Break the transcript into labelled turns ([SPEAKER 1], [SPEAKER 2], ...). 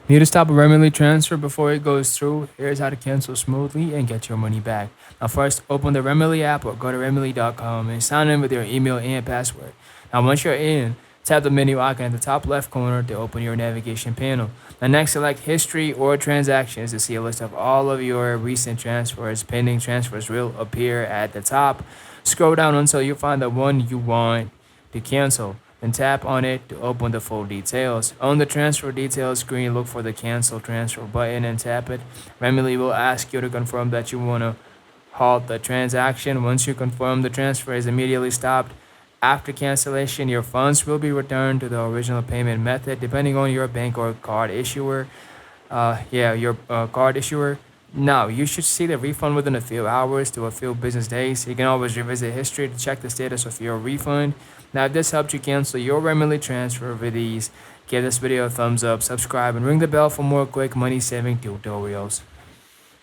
[SPEAKER 1] Need to stop a Remitly transfer before it goes through? Here's how to cancel smoothly and get your money back. Now, first, open the Remitly app or go to Remitly.com and sign in with your email and password. Now, once you're in, tap the menu icon at the top left corner to open your navigation panel. Now, next, select History or Transactions to see a list of all of your recent transfers. Pending transfers will appear at the top. Scroll down until you find the one you want to cancel. Then tap on it to open the full details. On the transfer details screen, look for the cancel transfer button and tap it. Remitly will ask you to confirm that you want to halt the transaction. Once you confirm, the transfer is immediately stopped. After cancellation, your funds will be returned to the original payment method, depending on your bank or card issuer. Your card issuer. Now, you should see the refund within a few hours to a few business days. You can always revisit history to check the status of your refund. Now, if this helped you cancel your Remitly transfer with ease, give this video a thumbs up, subscribe, and ring the bell for more quick money saving tutorials.